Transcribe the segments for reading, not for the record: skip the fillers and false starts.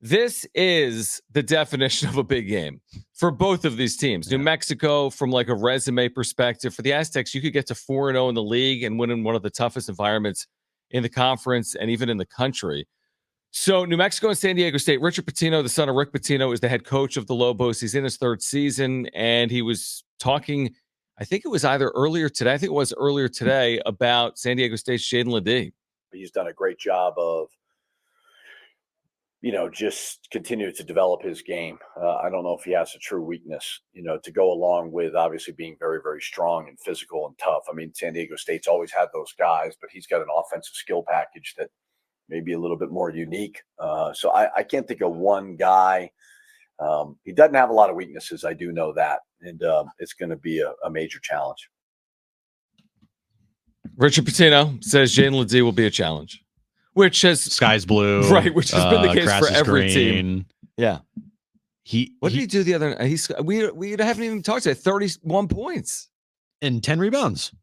This is the definition of a big game for both of these teams. New Mexico, from like a resume perspective, for the Aztecs, you could get to 4-0 in the league and win in one of the toughest environments in the conference and even in the country. So New Mexico and San Diego State, Richard Pitino, the son of Rick Pitino, is the head coach of the Lobos. He's in his third season, and he was talking, I think it was earlier today, about San Diego State's Shaden Ledee. He's done a great job of, just continue to develop his game. I don't know if he has a true weakness, to go along with obviously being very, very strong and physical and tough. I mean, San Diego State's always had those guys, but he's got an offensive skill package that may be a little bit more unique. So I can't think of one guy. He doesn't have a lot of weaknesses. I do know that. And it's going to be a major challenge. Richard Pitino says Shaden Ledee will be a challenge. Which has sky's blue, right? Which has been the case for every green. Team. Yeah. What did he do the other night? We haven't even talked about 31 points and 10 rebounds.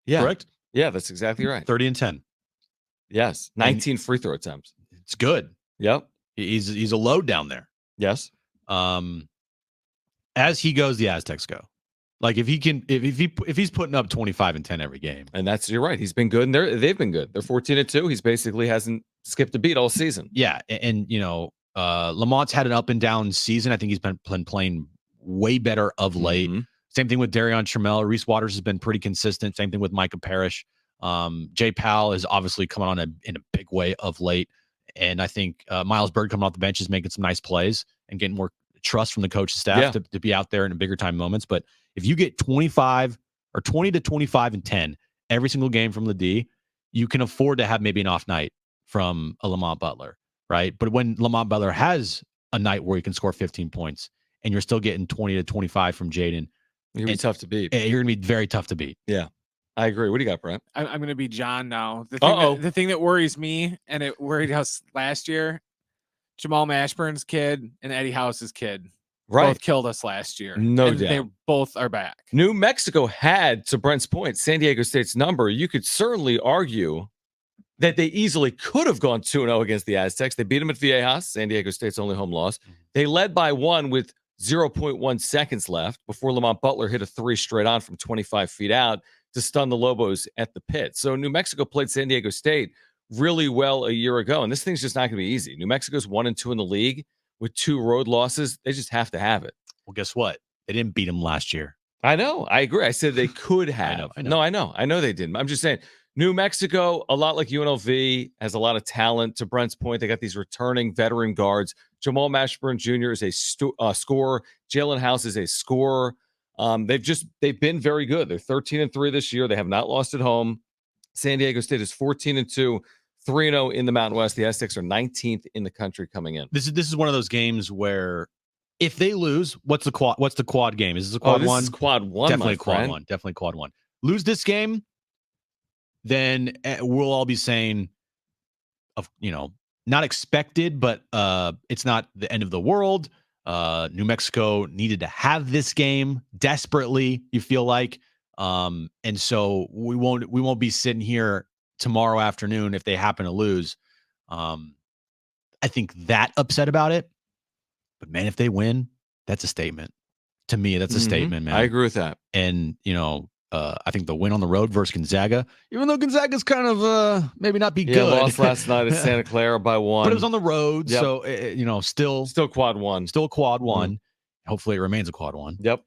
Yeah, correct. Yeah, that's exactly right. 30 and 10. Yes, 19 free throw attempts. It's good. Yep, he's a load down there. Yes. As he goes, the Aztecs go. Like if he's putting up 25 and 10 every game, and you're right. He's been good, and they've been good. They're 14-2. He's basically hasn't skipped a beat all season. Yeah, and Lamont's had an up and down season. I think he's been playing way better of late. Mm-hmm. Same thing with Darion Trammell. Reese Waters has been pretty consistent. Same thing with Micah Parrish. Jay Powell is obviously coming on in a big way of late, and I think Miles Bird coming off the bench is making some nice plays and getting more trust from the coaching staff to be out there in bigger time moments. But if you get 25 or 20 to 25 and 10 every single game from the D, you can afford to have maybe an off night from a Lamont Butler, right? But when Lamont Butler has a night where he can score 15 points and you're still getting 20 to 25 from Jaden, you're going to be tough to beat. You're going to be very tough to beat. Yeah, I agree. What do you got, Brent? I'm going to be John now. The thing that worries me, and it worried us last year, Jamal Mashburn's kid and Eddie House's kid. Right. Both killed us last year. No doubt. They both are back. New Mexico had, to Brent's point, San Diego State's number. You could certainly argue that they easily could have gone 2-0 against the Aztecs. They beat them at Viejas, San Diego State's only home loss. They led by 1 with 0.1 seconds left before Lamont Butler hit a 3 straight on from 25 feet out to stun the Lobos at the pit. So New Mexico played San Diego State really well a year ago, and this thing's just not going to be easy. New Mexico's 1-2 in the league. With 2 road losses, they just have to have it. Well, guess what? They didn't beat them last year. I know. I agree. I said they could have. I know they didn't. I'm just saying, New Mexico, a lot like UNLV, has a lot of talent. To Brent's point, they got these returning veteran guards. Jamal Mashburn Jr. is a scorer. Jalen House is a scorer. They've been very good. They're 13-3 this year. They have not lost at home. San Diego State is 14-2. 3-0 in the Mountain West. The Aztecs are 19th in the country coming in. This is one of those games where if they lose, what's the quad game? Is this a quad one? This is quad one. Definitely quad one. Definitely quad one. Lose this game, then we'll all be saying, not expected, but it's not the end of the world. New Mexico needed to have this game desperately, you feel like. And so we won't be sitting here tomorrow afternoon if they happen to lose. I think that upset about it. But man, if they win, that's a statement. To me, that's a statement, man. I agree with that. And I think the win on the road versus Gonzaga, even though Gonzaga's kind of maybe not be good. Lost last night at Santa Clara by 1. But it was on the road, so still quad one. Still quad one. Hopefully it remains a quad one. Yep.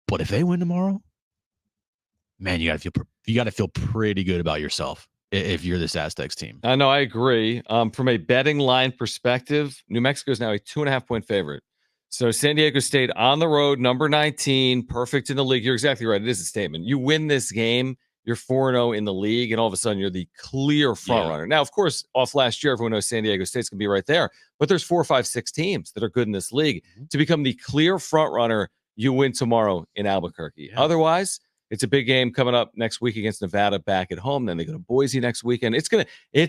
But if they win tomorrow, man, you got to feel pretty good about yourself if you're this Aztecs team. I know, I agree. From a betting line perspective, New Mexico is now a 2.5-point favorite. So San Diego State on the road, number 19, perfect in the league. You're exactly right. It is a statement. You win this game, you're 4-0 in the league, and all of a sudden you're the clear front runner. Now, of course, off last year, everyone knows San Diego State's going to be right there. But there's 4, 5, 6 teams that are good in this league. To become the clear front runner, you win tomorrow in Albuquerque. Yeah. Otherwise, it's a big game coming up next week against Nevada back at home. Then they go to Boise next weekend. It's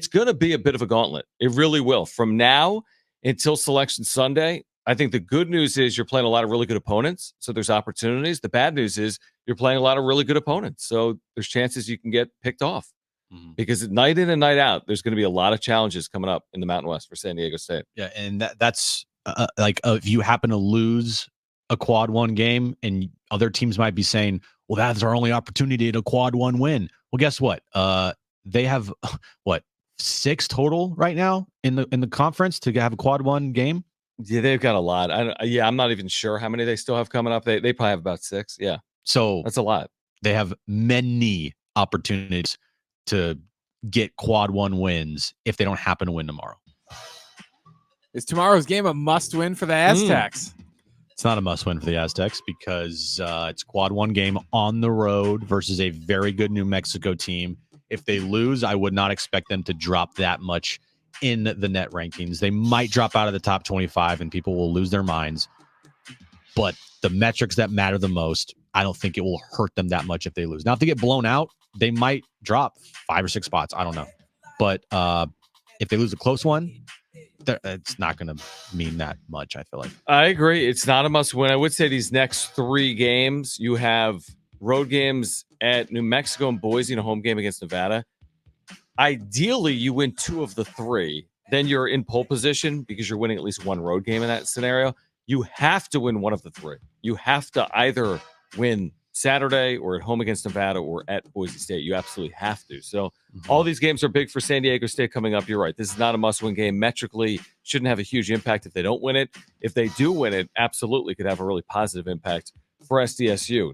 gonna be a bit of a gauntlet. It really will. From now until Selection Sunday, I think the good news is you're playing a lot of really good opponents, so there's opportunities. The bad news is you're playing a lot of really good opponents, so there's chances you can get picked off. because night in and night out, there's going to be a lot of challenges coming up in the Mountain West for San Diego State. Yeah, and that's if you happen to lose a quad one game, and other teams might be saying, well, that's our only opportunity to quad one win. Well, guess what? They have 6 total right now in the conference to have a quad one game. Yeah, they've got a lot. I'm not even sure how many they still have coming up. They probably have about 6. Yeah, so that's a lot. They have many opportunities to get quad one wins if they don't happen to win tomorrow. Is tomorrow's game a must win for the Aztecs? It's not a must win for the Aztecs because it's quad one game on the road versus a very good New Mexico team. If they lose, I would not expect them to drop that much in the net rankings. They might drop out of the top 25 and people will lose their minds. But the metrics that matter the most, I don't think it will hurt them that much if they lose. Now, if they get blown out, they might drop 5 or 6 spots. I don't know. But if they lose a close one, it's not going to mean that much, I feel like. I agree. It's not a must win. I would say these next 3 games, you have road games at New Mexico and Boise and a home game against Nevada. Ideally, you win 2 of the 3. Then you're in pole position because you're winning at least 1 road game in that scenario. You have to win 1 of the 3. You have to either win Saturday or at home against Nevada or at Boise State. You absolutely have to. So all these games are big for San Diego State coming up. You're right. This is not a must-win game. Metrically, shouldn't have a huge impact if they don't win it. If they do win it, absolutely could have a really positive impact for SDSU.